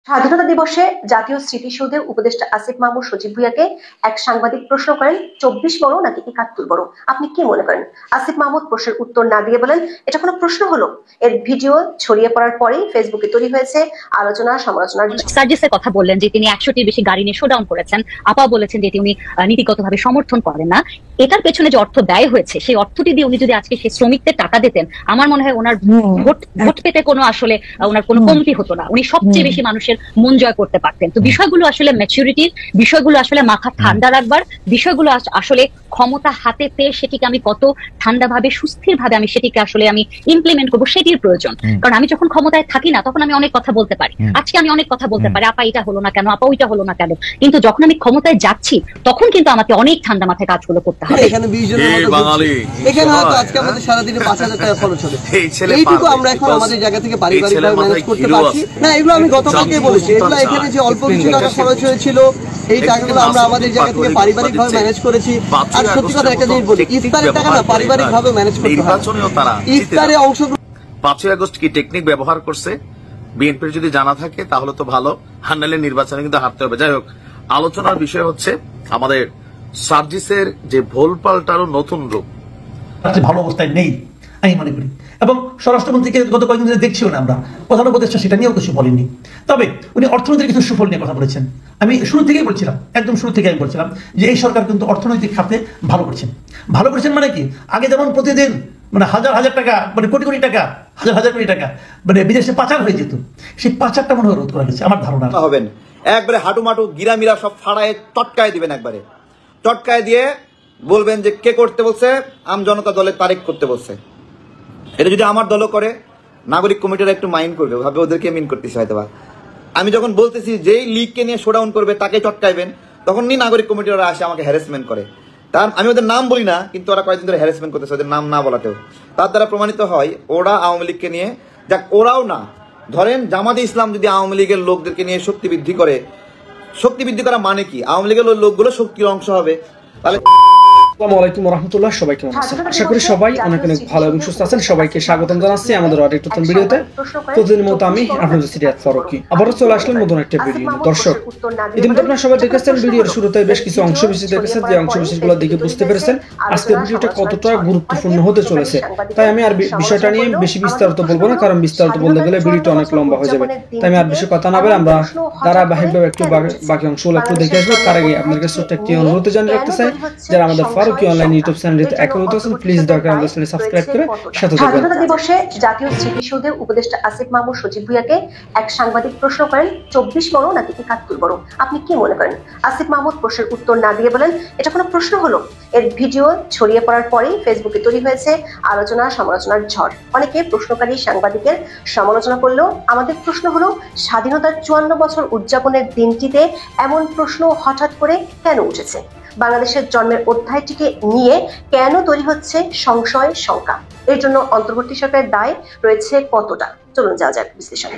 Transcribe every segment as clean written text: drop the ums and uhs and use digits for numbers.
স্বাধীনতা দিবসে জাতীয় স্মৃতিসৌধে উপদেষ্টা আসিফ মাহমুদ সজীব ভুঁইয়াকে এক সাংবাদিক প্রশ্ন করেন, 24 বড় নাকি 71 বড়, আপনি কি মনে করেন? আসিফ মাহমুদ প্রশ্নের উত্তর না দিয়ে বলেন, এটা কোনো প্রশ্ন হলো? এর ভিডিও ছড়িয়ে পড়ার পরেই ফেসবুকে তৈরি হয়েছে আলোচনা সমালোচনার। সার্জিসের কথা বললেন যে তিনি 100টির বেশি গাড়ি নিয়ে শোডাউন করেছেন। আপা বলেছেন যে উনি নীতিগতভাবে সমর্থন করেন না। এটার পেছনে যে অর্থ ব্যয় হয়েছে সেই অর্থটি দিয়ে উনি যদি আজকে সেই শ্রমিকদের টাকা দিতেন, আমার মনে হয় ওনার ভোট পেতে কোনো আসলে ওনার কোনো কমতি হতো না। উনি সবচেয়ে বেশি মানুষের মন জয় করতে পারতেন। তো বিষয়গুলো আসলে ম্যাচুরিটির, বিষয়গুলো আসলে মাথা ঠান্ডা রাখবার, বিষয়গুলো আসলে ক্ষমতা হাতে পেয়ে সেটিকে আমি কত ঠান্ডাভাবে সুস্থির ভাবে আমি সেটিকে আসলে আমি ইমপ্লিমেন্ট করবো সেটির প্রয়োজন। কারণ আমি যখন ক্ষমতায় থাকি না তখন আমি অনেক কথা বলতে পারি। আজকে আমি অনেক কথা বলতে পারি, আপা এটা হলো না কেন, আপা ওইটা হলো না কেন, কিন্তু যখন আমি ক্ষমতায় যাচ্ছি তখন কিন্তু আমাকে অনেক ঠান্ডা মাথায় কাজগুলো করতে হবে। এখানে 20 জনের মতো বাঙালি, এখানে হয়তো আজকে আমাদের সারাদিনে 5000 টাকা খরচ হবে। এইটুকু আমরা এখন আমাদের জায়গা থেকে পারিবারিকভাবে ম্যানেজ করতে পারছি না। এগুলো আমি গতকালকে বলেছি, এগুলো এখানে যে অল্প কিছু টাকা খরচ হয়েছিল এই টাকাগুলো আমরা আমাদের জায়গা থেকে পারিবারিকভাবে ম্যানেজ করেছি। আর সত্যি কথা একটা জিনিস বলি, ইফতারের টাকা না পারিবারিকভাবে ম্যানেজ করতে হয়। ইফতারে অংশগ্রহণ 5ই আগস্ট কি টেকনিক ব্যবহার করছে বিএনপির যদি জানা থাকে তাহলে তো ভালো, হান্নালে নির্বাচনে কিন্তু হারতে হবে। যাই হোক, আলোচনার বিষয় হচ্ছে আমাদের সার্জিসের যে ভোল পাল্টারও নতুন রূপ ভালো অবস্থায় নেই আমি মনে করি। এবং স্বরাষ্ট্রমন্ত্রীকে গত কয়েকদিন ধরে দেখছিও না আমরা, প্রধান উপদেষ্টা সেটা নিয়েও কিছু বলেননি। তবে উনি অর্থনীতির কিছু সুফল নিয়ে কথা বলেছেন। আমি শুরু থেকেই বলছিলাম, একদম শুরু থেকে আমি বলছিলাম যে এই সরকার কিন্তু অর্থনৈতিক খাতে ভালো করছেন। ভালো করছেন মানে কি, আগে যেমন প্রতিদিন মানে হাজার হাজার টাকা, মানে কোটি কোটি টাকা, হাজার হাজার কোটি টাকা মানে বিদেশে পাচার হয়ে যেত, সেই পাচারটা মনে হয় রোধ করা গেছে আমার ধারণা। হবেন একবারে হাঁটুমাটু গিরামিরা সব ফাড়ায় টটকায় দিবেন, একবারে টটকায় দিয়ে বলবেন যে কে করতে বলছে, আম জনতা দলের তারেক করতে বলছে। এটা যদি আমার দলও করে, নাগরিক কমিটিরা একটু মাইন্ড করবে, ভাবে ওদেরকে মিন করতেছে হয়তো বা। আমি যখন বলতেছি যেই লীগকে নিয়ে শোডাউন করবে তাকে চটকাইবেন, তখন নাগরিক কমিটিরা আসে আমাকে হ্যারাসমেন্ট করে। তার আমি ওদের নাম বলি না, কিন্তু ওরা কয়েকদিন ধরে হ্যারাসমেন্ট করতেছে ওদের নাম না বলাতেও। তার দ্বারা প্রমাণিত হয় ওরা আওয়ামী লীগকে নিয়ে, যাক ওরাও না, ধরেন জামাতে ইসলাম যদি আওয়ামী লীগের লোকদেরকে নিয়ে শক্তি বৃদ্ধি করে, শক্তি বৃদ্ধি করা মানে কি, আওয়ামী লীগের লোকগুলো শক্তির অংশ হবে। তাহলে আসসালামু আলাইকুম ওয়া রাহমাতুল্লাহ, সবাই কেমন আছেন? আশা করি সবাই অনেক অনেক ভালো এবং সুস্থ আছেন। সবাইকে স্বাগতম জানাচ্ছি আমাদের আরেকটা নতুন ভিডিওতে। প্রতিদিনের মতো আমি আপনাদের সিরিয়াত ফারুকী আবারও চলে আসলাম নতুন একটা ভিডিও। দর্শক, ইতিমধ্যে আপনারা সবাই দেখেছেন ভিডিওর শুরুতে বেশ কিছু অংশবিশেষ দেখেছেন, যে অংশবিশেষগুলো দেখে বুঝতে পেরেছেন আজকের ভিডিওটা কতটা গুরুত্বপূর্ণ হতে চলেছে। তাই আমি আর বিষয়টা নিয়ে বেশি বিস্তারিত বলবো না, কারণ বিস্তারিত বলতে গেলে ভিডিওটা অনেক লম্বা হয়ে যাবে। তাই আমি আর বেশি কথা না বলে আমরা ধারাবাহিকভাবে একটু বাকি অংশগুলো একটু দেখে আসবো। তার আগে আপনাদের কাছে একটি অনুরোধ জানিয়ে রাখতে চাই, যারা আমাদের ফারুকী অনলাইন ইউটিউব স্বাধীনতা দিবসে জাতীয় স্মৃতিসৌধে উপদেষ্টা আসিফ মাহমুদ সজীব ভুঁইয়াকে এক সাংবাদিক প্রশ্ন করেন, 24 বড় নাকি 71 বড়, আপনি কি মনে করেন? আসিফ মাহমুদ প্রশ্নের উত্তর না দিয়ে বলেন, এটা কোনো প্রশ্ন হলো? এর ভিডিও ছড়িয়ে পড়ার পরেই ফেসবুকে তৈরি হয়েছে আলোচনা সমালোচনার ঝড়। অনেকে প্রশ্নকারী সাংবাদিকের সমালোচনা করলেও আমাদের প্রশ্ন হলো, স্বাধীনতার 54 বছর উদযাপনের দিনটিতে এমন প্রশ্ন হঠাৎ করে কেন উঠেছে? বাংলাদেশের জন্মের অধ্যায়টিকে নিয়ে কেন তৈরি হচ্ছে সংশয়, শঙ্কা? এর জন্য অন্তর্বর্তী সরকারের দায় রয়েছে কতটা? চলুন যাওয়া যাক বিশ্লেষণে।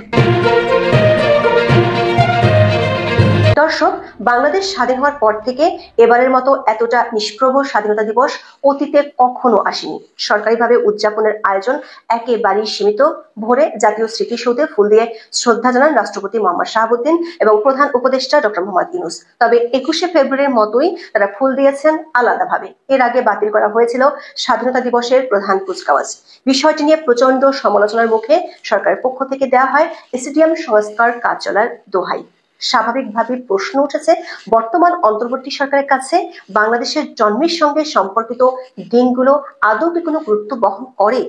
দর্শক, বাংলাদেশ স্বাধীন হওয়ার পর থেকে এবারের মতো এতটা নিষ্প্রভ স্বাধীনতা দিবস অতীতে কখনো আসেনি। সরকারিভাবে উদযাপনের আয়োজন একেবারেই সীমিত। ভোরে জাতীয় স্মৃতিসৌধে ফুল দিয়ে শ্রদ্ধা জানান রাষ্ট্রপতি মোহাম্মদ শাহাবুদ্দিন এবং প্রধান উপদেষ্টা ডক্টর মোহাম্মদ ইউনূস। তবে 21শে ফেব্রুয়ারির মতোই তারা ফুল দিয়েছেন আলাদাভাবে। এর আগে বাতিল করা হয়েছিল স্বাধীনতা দিবসের প্রধান কুচকাওয়াজ। বিষয়টি নিয়ে প্রচন্ড সমালোচনার মুখে সরকারের পক্ষ থেকে দেওয়া হয় স্টেডিয়াম সংস্কার কাজ চলার দোহাই। স্বাভাবিকভাবে প্রশ্ন উঠেছে, বর্তমান অন্তর্বর্তী সরকারের কাছে বাংলাদেশের জন্মের সঙ্গে সম্পর্কিত দিনগুলো আদৌ কি কোনো গুরুত্ব বহন করে?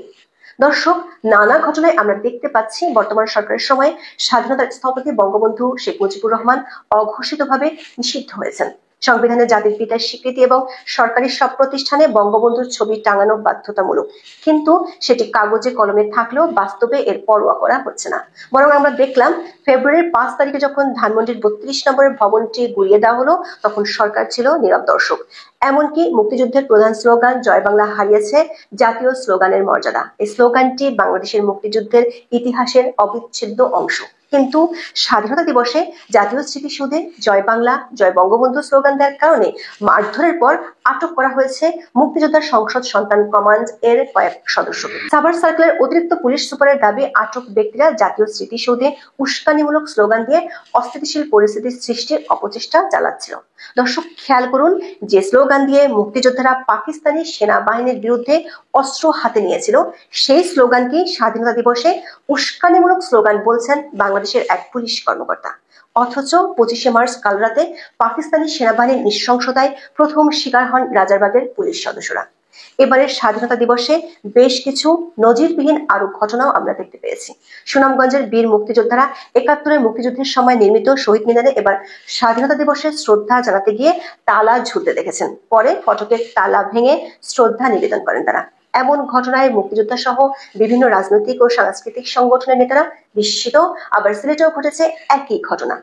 দর্শক, নানা ঘটনায় আমরা দেখতে পাচ্ছি বর্তমান সরকারের সময় স্বাধীনতার স্থপতি বঙ্গবন্ধু শেখ মুজিবুর রহমান অঘোষিতভাবে নিষিদ্ধ হয়েছেন। সংবিধানে জাতির পিতার স্বীকৃতি এবং সরকারি সব প্রতিষ্ঠানে বঙ্গবন্ধুর ছবি টাঙানো বাধ্যতামূলক, কিন্তু সেটি কাগজে কলমে থাকলেও বাস্তবে এর পরোয়া করা হচ্ছে না। বরং আমরা দেখলাম ফেব্রুয়ারির 5 তারিখে যখন ধানমন্ডির 32 নম্বরের ভবনটি গুড়িয়ে দেওয়া হলো, তখন সরকার ছিল নীরব দর্শক। এমনকি মুক্তিযুদ্ধের প্রধান স্লোগান জয় বাংলা হারিয়েছে জাতীয় স্লোগানের মর্যাদা। এই স্লোগানটি বাংলাদেশের মুক্তিযুদ্ধের ইতিহাসের অবিচ্ছেদ্য অংশ। কিন্তু স্বাধীনতা দিবসে জাতীয় স্মৃতিসৌধে জয় বাংলা জয় বঙ্গবন্ধু স্লোগান দেওয়ার কারণে মারধরের পর আটক করা হয়েছে মুক্তিযোদ্ধা সংসদ সন্তান কমান্ড এর কয়েক সদস্যকে। সাভার সার্কেলের অতিরিক্ত পুলিশ সুপারের দাবি, আটক ব্যক্তিরা জাতীয় স্মৃতিসৌধে উস্কানিমূলক স্লোগান দিয়ে অস্থিতিশীল পরিস্থিতি সৃষ্টির অপচেষ্টা চালাচ্ছিল। দর্শক খেয়াল করুন, যে স্লোগান দিয়ে মুক্তিযোদ্ধারা পাকিস্তানি সেনাবাহিনীর বিরুদ্ধে অস্ত্র হাতে নিয়েছিল, সেই স্লোগানকে স্বাধীনতা দিবসে উস্কানিমূলক স্লোগান বলছেন বাংলাদেশের এক পুলিশ কর্মকর্তা। অথচ 25শে মার্চ কাল রাতে পাকিস্তানি সেনাবাহিনীর নৃশংসতায় প্রথম শিকার হন রাজারবাগের পুলিশ সদস্যরা। এবারের স্বাধীনতা দিবসে বেশ কিছু নজিরবিহীন আরো ঘটনাও আমরা দেখতে পেয়েছি। সুনামগঞ্জের বীর মুক্তিযোদ্ধারা 71-এর মুক্তিযুদ্ধের সময় নির্মিত শহীদ মিনারে এবার স্বাধীনতা দিবসে শ্রদ্ধা জানাতে গিয়ে তালা ঝুলতে দেখেছেন। পরে ফটকের তালা ভেঙে শ্রদ্ধা নিবেদন করেন তারা। এমন ঘটনায় মুক্তিযোদ্ধা সহ বিভিন্ন রাজনৈতিক ও সাংস্কৃতিক সংগঠনের নেতারা বিস্মিত। আবার সিলেটেও ঘটেছে একই ঘটনা।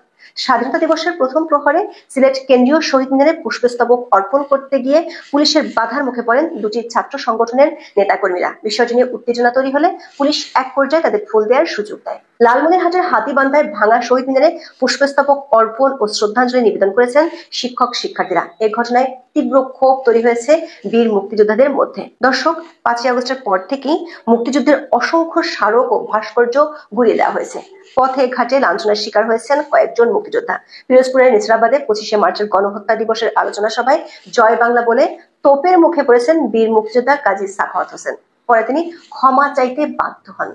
স্বাধীনতা দিবসের প্রথম প্রহরে সিলেট কেন্দ্রীয় শহীদ মিনারে পুষ্পস্তবক অর্পণ করতে গিয়ে পুলিশের বাধার মুখে পড়েন দুটি ছাত্র সংগঠনের নেতাকর্মীরা। বিষয়টি নিয়ে উত্তেজনা তৈরি হলে পুলিশ এক পর্যায়ে তাদের ফুল দেওয়ার সুযোগ দেয়। লালমনিরহাটের হাতীবান্ধায় ভাঙা শহীদ মিনারে পুষ্পস্তবক অর্পণ ও শ্রদ্ধাঞ্জলি নিবেদন করেছেন শিক্ষক শিক্ষার্থীরা। এই ঘটনায় তীব্র ক্ষোভ তৈরি হয়েছে বীর মুক্তিযোদ্ধাদের মধ্যে। দর্শক, 5ই আগস্টের পর থেকেই মুক্তিযুদ্ধের অসংখ্য স্মারক ও ভাস্কর্য গুড়িয়ে দেওয়া হয়েছে। পথে ঘাটে লাঞ্ছনার শিকার হয়েছেন কয়েকজন মুক্তিযোদ্ধা। পিরোজপুরের নিচরাবাদে 25শে মার্চের গণহত্যা দিবসের আলোচনা সভায় জয় বাংলা বলে তোপের মুখে পড়েছেন বীর মুক্তিযোদ্ধা কাজী সাখাওয়াত হোসেন। পরে তিনি ক্ষমা চাইতে বাধ্য হন।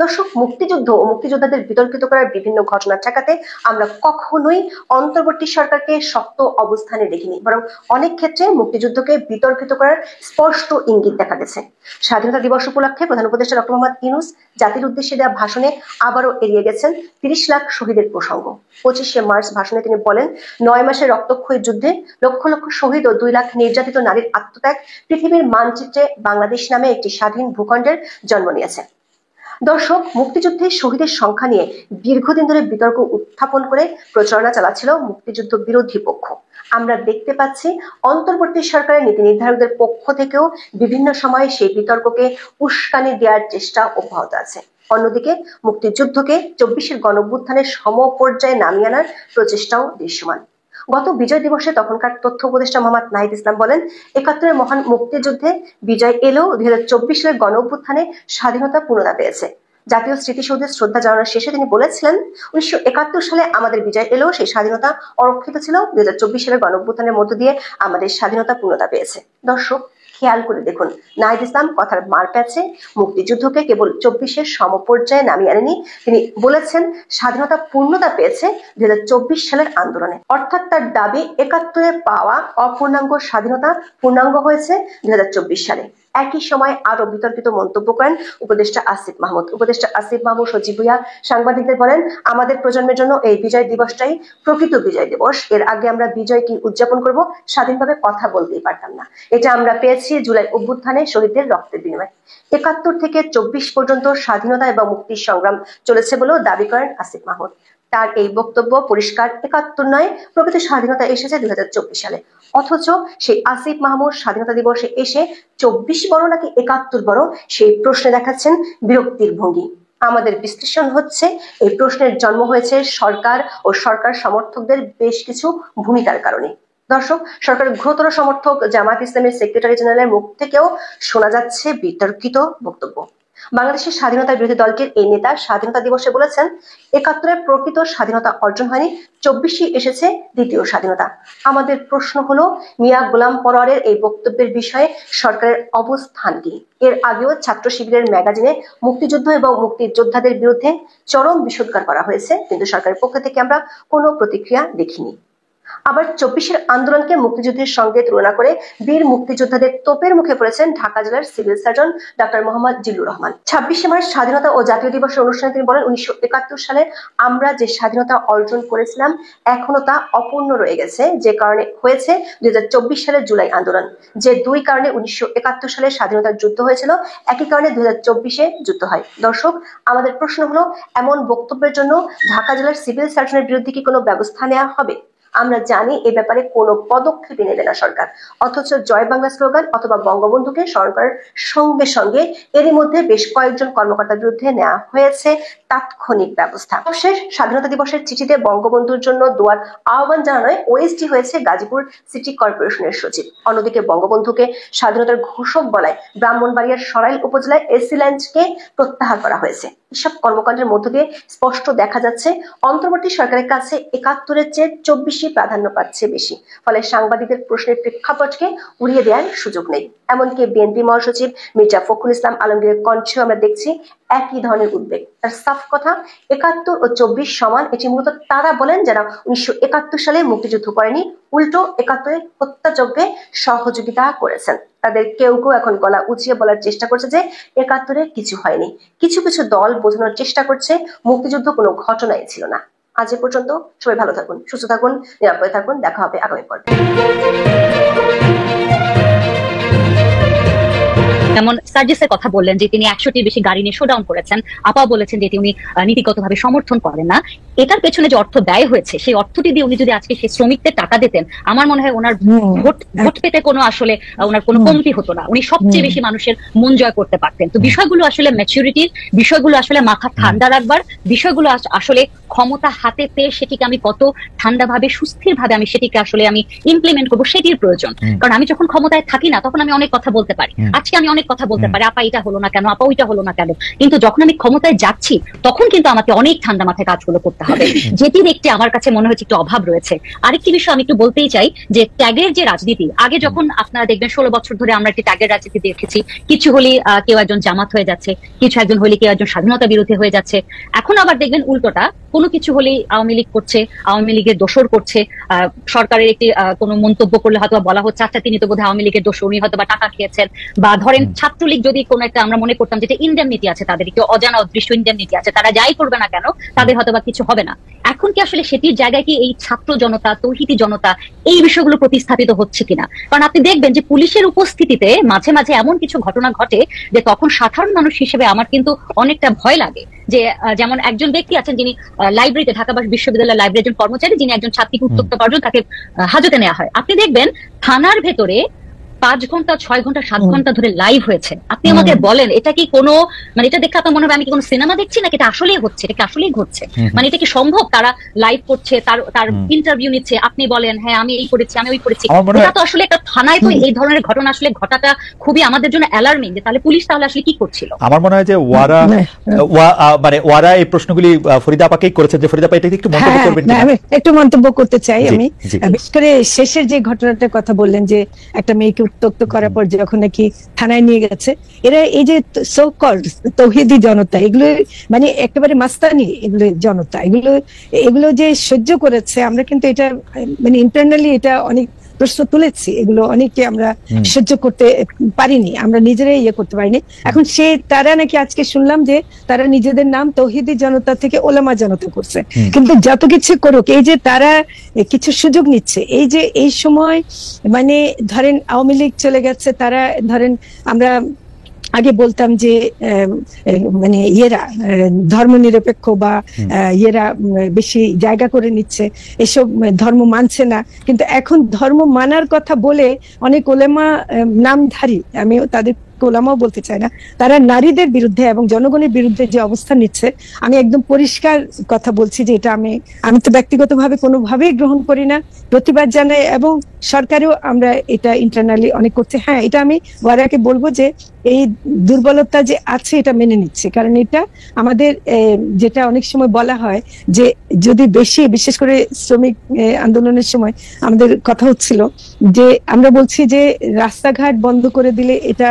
দর্শক, মুক্তিযুদ্ধ ও মুক্তিযোদ্ধাদের বিতর্কিত করার বিভিন্ন ঘটনা ঠেকাতে আমরা কখনোই অন্তর্বর্তী সরকারকে শক্ত অবস্থানে দেখিনি, বরং অনেক ক্ষেত্রে মুক্তিযুদ্ধকে বিতর্কিত করার স্পষ্ট ইঙ্গিত দেখা গেছে। স্বাধীনতা দিবস উপলক্ষে প্রধান উপদেষ্টা ডক্টর মোহাম্মদ ইউনূস জাতির উদ্দেশ্যে দেওয়া ভাষণে আবারও এড়িয়ে গেছেন 30 লাখ শহীদের প্রসঙ্গ। 25শে মার্চ ভাষণে তিনি বলেন, 9 মাসের রক্তক্ষয়ী যুদ্ধে লক্ষ লক্ষ শহীদ ও 2 লাখ নির্যাতিত নারীর আত্মত্যাগ পৃথিবীর মানচিত্রে বাংলাদেশ নামে একটি স্বাধীন ভূখণ্ডের জন্ম নিয়েছে। দর্শক, মুক্তিযুদ্ধে শহীদের সংখ্যা নিয়ে দীর্ঘদিন ধরে বিতর্ক উত্থাপন করে প্রচারণা চালাচ্ছিল মুক্তিযুদ্ধ বিরোধী পক্ষ। আমরা দেখতে পাচ্ছি অন্তর্বর্তী সরকারের নীতি নির্ধারকদের পক্ষ থেকেও বিভিন্ন সময় সেই বিতর্ককে উস্কানি দেওয়ার চেষ্টা অব্যাহত আছে। অন্যদিকে মুক্তিযুদ্ধকে 24-এর গণঅভ্যুত্থানের সমপর্যায়ে নামিয়ে আনার প্রচেষ্টাও দৃশ্যমান। গত বিজয় দিবসে তখনকার তথ্য উপদেষ্টা মোহাম্মদ নাহিদ ইসলাম বলেন, 71-এর মহান মুক্তিযুদ্ধে বিজয় এলেও 2024 সালের গণঅভ্যুত্থানে স্বাধীনতা পূর্ণতা পেয়েছে। জাতীয় স্মৃতিসৌধে শ্রদ্ধা জানানোর শেষে তিনি বলেছিলেন, 1971 সালে আমাদের বিজয় এলেও সেই স্বাধীনতা অরক্ষিত ছিল। 2024 সালের গণঅভ্যুত্থানের মধ্য দিয়ে আমাদের স্বাধীনতা পূর্ণতা পেয়েছে। দর্শক, খেয়াল করে দেখুন, নাহিদ ইসলাম কথার মার প্যাচে মুক্তিযুদ্ধকে কেবল 24-এর সমপর্যায়ে নামিয়ে আনেনি, তিনি বলেছেন স্বাধীনতা পূর্ণতা পেয়েছে 2024 সালের আন্দোলনে। অর্থাৎ তার দাবি 71-এ পাওয়া অপূর্ণাঙ্গ স্বাধীনতা পূর্ণাঙ্গ হয়েছে 2024 সালে। একই সময় আরো বিতর্কিত মন্তব্য করেন উপদেষ্টা আসিফ মাহমুদ। উপদেষ্টা আসিফ মাহমুদ সজীব ভুইয়া সাংবাদিকদের বলেন, আমাদের প্রজন্মের জন্য এই বিজয় দিবসটাই প্রকৃত বিজয় দিবস। এর আগে আমরা বিজয় কি উদযাপন করব, স্বাধীনভাবে কথা বলতেই পারতাম না। এটা আমরা পেয়েছি জুলাই অভ্যুত্থানে শহীদদের রক্তের বিনিময়ে। 71 থেকে 24 পর্যন্ত স্বাধীনতা এবং মুক্তির সংগ্রাম চলেছে বলেও দাবি করেন আসিফ মাহমুদ। তার এই বক্তব্য পরিষ্কার, 71 নয়, প্রকৃত স্বাধীনতা এসেছে 2024 সালে। অথচ সেই আসিফ মাহমুদ স্বাধীনতা দিবসে এসে 24 বড় নাকি 71 বড়, সেই প্রশ্নে দেখাচ্ছেন বিরক্তির ভঙ্গি। আমাদের বিশ্লেষণ হচ্ছে, এই প্রশ্নের জন্ম হয়েছে সরকার ও সরকার সমর্থকদের বেশ কিছু ভূমিকার কারণে। দর্শক, সরকারের ঘোরতর সমর্থক জামায়াত ইসলামের সেক্রেটারি জেনারেলের মুখ থেকেও শোনা যাচ্ছে বিতর্কিত বক্তব্য। বাংলাদেশের স্বাধীনতার বিরোধী দলটির এই নেতা স্বাধীনতা দিবসে বলেছেন, 71-এর প্রকৃত স্বাধীনতা অর্জন হয়নি, 24-ই এসেছে দ্বিতীয় স্বাধীনতা। আমাদের প্রশ্ন হলো, মিয়া গোলাম পরোয়ারের এই বক্তব্যের বিষয়ে সরকারের অবস্থান কি? এর আগেও ছাত্র শিবিরের ম্যাগাজিনে মুক্তিযুদ্ধ এবং মুক্তিযোদ্ধাদের বিরুদ্ধে চরম বিষোদ্গার করা হয়েছে, কিন্তু সরকারের পক্ষ থেকে আমরা কোনো প্রতিক্রিয়া দেখিনি। আবার 24-এর আন্দোলনকে মুক্তিযুদ্ধের সঙ্গে তুলনা করে বীর মুক্তিযোদ্ধাদের তোপের মুখে পড়েছেন ঢাকা জেলার civil surgeon doctor Mohammad Zillur Rahman. 26শে মার্চ স্বাধীনতা ও জাতীয় দিবসের অনুষ্ঠানে তিনি বলেন, 1971 সালে আমরা যে স্বাধীনতা অর্জন করেছিলাম এখনো তা অপূর্ণ রয়ে গেছে, যে কারণে হয়েছে 2024 সালের জুলাই আন্দোলন। যে দুই কারণে 1971 সালে স্বাধীনতার যুদ্ধ হয়েছিল, একই কারণে 2024-এ যুদ্ধ হয়। দর্শক, আমাদের প্রশ্ন হলো, এমন বক্তব্যের জন্য ঢাকা জেলার সিভিল সার্জনের বিরুদ্ধে কি কোনো ব্যবস্থা নেওয়া হবে? আমরা জানি এ ব্যাপারে কোনো পদক্ষেপই নেবে না সরকার, অথচ জয় বাংলা স্লোগান অথবা বঙ্গবন্ধুকে স্মরণ করার সঙ্গে সঙ্গে এরই মধ্যে বেশ কয়েকজন কর্মকর্তার বিরুদ্ধে নেওয়া হয়েছে তাৎক্ষণিক ব্যবস্থা। শেষ স্বাধীনতা দিবসের চিঠিতে বঙ্গবন্ধুর জন্য দোয়ার আহ্বান জানানোয় ওএসডি হয়েছে গাজীপুর সিটি কর্পোরেশনের সচিব। অন্যদিকে বঙ্গবন্ধুকে স্বাধীনতার ঘোষক বলায় ব্রাহ্মণবাড়িয়ার সরাইল উপজেলায় এসি লঞ্চকে প্রত্যাহার করা হয়েছে। এসব কর্মকাণ্ডের মধ্য দিয়ে স্পষ্ট দেখা যাচ্ছে অন্তর্বর্তী সরকারের কাছে ৭১-এর চেয়ে ২৪ই প্রাধান্য পাচ্ছে বেশি। ফলে সাংবাদিকদের প্রশ্নের প্রেক্ষাপটকে উড়িয়ে দেওয়ার সুযোগ নেই। এমনকি বিএনপি মহাসচিব মির্জা ফখরুল ইসলাম আলমগীরের কণ্ঠে আমরা দেখছি একই ধরনের উদ্বেগ। তার সাফ কথা, ৭১ ও ২৪ সমান। এটি মূলত তারা বলেন যারা ১৯৭১ সালে মুক্তিযুদ্ধ করেনি, উল্টো ৭১-এর হত্যাযজ্ঞে সহযোগিতা করেছেন। তাদের কেউ কেউ এখন গলা উঁচিয়ে বলার চেষ্টা করছে যে ৭১-এ কিছু হয়নি। কিছু কিছু দল বোঝানোর চেষ্টা করছে মুক্তিযুদ্ধ কোনো ঘটনাই ছিল না। আজ এ পর্যন্ত। সবাই ভালো থাকুন, সুস্থ থাকুন, নিরাপদে থাকুন। দেখা হবে আগামী পর্বে। যেমন সার্জিসের কথা বললেন যে তিনি ১০০টির বেশি গাড়ি নিয়ে শোডাউন করেছেন। আপা বলেছেন যে উনি নীতিগতভাবে সমর্থন করেন না। এটার পেছনে যে অর্থ ব্যয় হয়েছে সেই অর্থটি দিয়ে উনি যদি আজকে সেই শ্রমিকদের টাকা দিতেন, আমার মনে হয় ওনার ভোট পেতে কোনো আসলে ওনার কোনো কমতি হতো না। উনি সবচেয়ে বেশি মানুষের মন জয় করতে পারতেন। তো বিষয়গুলো আসলে ম্যাচুরিটির, বিষয়গুলো আসলে মাথা ঠান্ডা রাখবার, বিষয়গুলো আসলে ক্ষমতা হাতে পেয়ে সেটিকে আমি কত ঠান্ডাভাবে সুস্থির ভাবে আমি সেটিকে আসলে আমি ইমপ্লিমেন্ট করবো সেটির প্রয়োজন। কারণ আমি যখন ক্ষমতায় থাকি না তখন আমি অনেক কথা বলতে পারি। আজকে আমি অনেক কথা বলতে পারি, আপা এটা হলো না কেন, আপা ওইটা হলো না কেন, কিন্তু যখন আমি ক্ষমতায় যাচ্ছি তখন কিন্তু আমাকে অনেক ঠান্ডা মাথায় কাজগুলো করতে হবে, যেটির একটি আমার কাছে মনে হচ্ছে একটু অভাব রয়েছে। আরেকটি বিষয় আমি একটু বলতেই চাই যে ট্যাগের যে রাজনীতি, আগে যখন আপনারা দেখবেন ১৬ বছর ধরে আমরা একটি ট্যাগের রাজনীতি দেখেছি, কিছু হলে কেউ একজন জামাত হয়ে যাচ্ছে, কিছু একজন হলে কেউ একজন স্বাধীনতা বিরোধী হয়ে যাচ্ছে। এখন আবার দেখবেন উল্টোটা, কোনো কিছু হলেই আওয়ামী লীগ করছে, আওয়ামী লীগের দোসর করছে। সরকারের একটি কোনো মন্তব্য করলে হয়তো বলা হচ্ছে আচ্ছা তিনি তো বোধহয় আওয়ামী লীগের দোসর, উনি হয়তো বা টাকা খেয়েছেন। বা ধরেন ছাত্রলীগ যদি কোনো একটা আমরা মনে করতাম যেটা ইনডেমনিটি আছে, তাদের একটু অজানা অদৃশ্য ইনডেমনিটি আছে, তারা যাই করবে না কেন তাদের হয়তো বা কিছু হবে না। এখন কি আসলে সেটির জায়গায় কি এই ছাত্র জনতা, তৌহিদি জনতা এই বিষয়গুলো প্রতিস্থাপিত হচ্ছে কিনা? কারণ আপনি দেখবেন যে পুলিশের উপস্থিতিতে মাঝে মাঝে এমন কিছু ঘটনা ঘটে যে তখন সাধারণ মানুষ হিসেবে আমার কিন্তু অনেকটা ভয় লাগে। যে যেমন একজন ব্যক্তি আছেন যিনি লাইব্রেরিতে, ঢাকা বিশ্ববিদ্যালয়ের লাইব্রেরির একজন কর্মচারী, যিনি একজন ছাত্রীকে উত্ত্যক্ত করার জন্য তাকে হাজতে নেওয়া হয়। আপনি দেখবেন থানার ভেতরে ৫ ঘন্টা, ৬ ঘন্টা, ৭ ঘন্টা ধরে লাইভ হয়েছে। আপনি আমাকে বলেন এটা কি কোনো, মানে এটা দেখে আপনার মনে হবে আমি কি কোনো সিনেমা দেখছি নাকি এটা আসলেই হচ্ছে, এটা কি আসলেই ঘটছে? মানে এটা কি সম্ভব? তারা লাইভ করছে, তার ইন্টারভিউ নিচ্ছে, আপনি বলেন হ্যাঁ আমি এই করেছি, আমি ওই করেছি। এটা তো আসলে একটা থানায় তো এই ধরনের ঘটনা আসলে ঘটাটা খুবই আমাদের জন্য অ্যালার্মিং। যে তাহলে পুলিশ তাহলে আসলে কি করছিল? আমার মনে হয় যে ওয়ারা এই প্রশ্নগুলি ফরিদা আপাকেই করেছে। যে ফরিদা আপা এটা একটু মন্তব্য করবেন? আমি একটু মন্তব্য করতে চাই। আমি বিশেষ করে শেষের যে ঘটনাটার কথা বললেন যে একটা মেয়েকে উত্ত্যক্ত করার পর যখন নাকি থানায় নিয়ে গেছে, এরা এই যে সো কল্ড তৌহিদি জনতা, এগুলো মানে একেবারে মাস্তানি এগুলো জনতা, এগুলো যে সহ্য করেছে, আমরা কিন্তু এটা মানে ইন্টারনালি এটা অনেক প্রশ্ন তুলেছি। এগুলো অনেকে আমরা সহ্য করতে পারিনি, আমরা নিজেরাই ইয়ে করতে পারিনি। এখন তারা নাকি আজকে শুনলাম যে তারা নিজেদের নাম তৌহিদি জনতা থেকে ওলামা জনতা করছে। কিন্তু যত কিছু করুক, এই যে তারা কিছু সুযোগ নিচ্ছে, এই যে এই সময় মানে ধরেন আওয়ামী লীগ চলে গেছে, তারা ধরেন আমরা আগে বলতাম যে মানে ইয়েরা ধর্ম নিরপেক্ষ বা ইয়েরা বেশি জায়গা করে নিচ্ছে, এসব ধর্ম মানছে না। কিন্তু এখন ধর্ম মানার কথা বলে অনেক ওলেমা নামধারী, আমি তাদের ওলামাও বলতে চাই না, তারা নারীদের বিরুদ্ধে এবং জনগণের বিরুদ্ধে যে অবস্থান নিচ্ছে, আমি একদম পরিষ্কার কথা বলছি যে এটা আমি তো ব্যক্তিগতভাবে কোনোভাবেই গ্রহণ করি না, প্রতিবাদ জানাই, এবং সরকারও আমরা এটা ইন্টারনালি অনেক করছে। হ্যাঁ, এটা আমি ওয়ারাকে বলবো যে এই দুর্বলতা যে আছে এটা মেনে নিচ্ছে। কারণ এটা আমাদের যেটা অনেক সময় বলা হয় যে যদি বেশি, বিশেষ করে শ্রমিক আন্দোলনের সময় আমাদের কথা হচ্ছিল যে আমরা বলছি যে রাস্তাঘাট বন্ধ করে দিলে এটা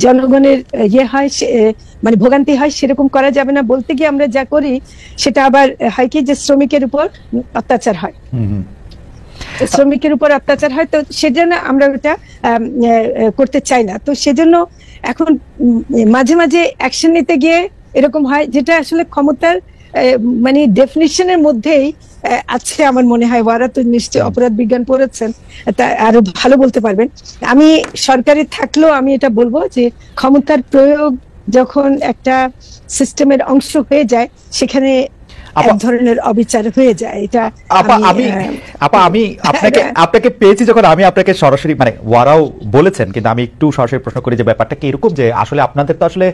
জনগণের ইয়ে হয়, মানে ভোগান্তি হয়, সেরকম করা যাবে না। বলতে গিয়ে আমরা যা করি সেটা আবার হয় কি যে শ্রমিকের উপর অত্যাচার হয়, শ্রমিকের উপর অত্যাচার হয়। তো সেজন্য আমরা ওটা করতে চাই না। তো সেজন্য এখন মাঝে মাঝে অ্যাকশন নিতে গিয়ে এরকম হয়, যেটা আসলে ক্ষমতার মানে ডেফিনিশনের মধ্যেই আছে আমার মনে হয়। ওরা তো নিশ্চয়ই অপরাধ বিজ্ঞান পড়েছেন, তা আরো ভালো বলতে পারবেন। আমি সরকারে থাকলেও আমি এটা বলবো যে ক্ষমতার প্রয়োগ যখন একটা সিস্টেমের অংশ হয়ে যায়, সেখানে এক ধরনের অবিচার হয়ে যায়। এটা আমি আপনাকে পেয়েছি যখন আমি আপনাকে সরাসরি মানে ওয়ারাও বলেছেন, কিন্তু আমি একটু সরাসরি প্রশ্ন করি যে ব্যাপারটা কি এরকম যে আসলে আপনাদের তো আসলে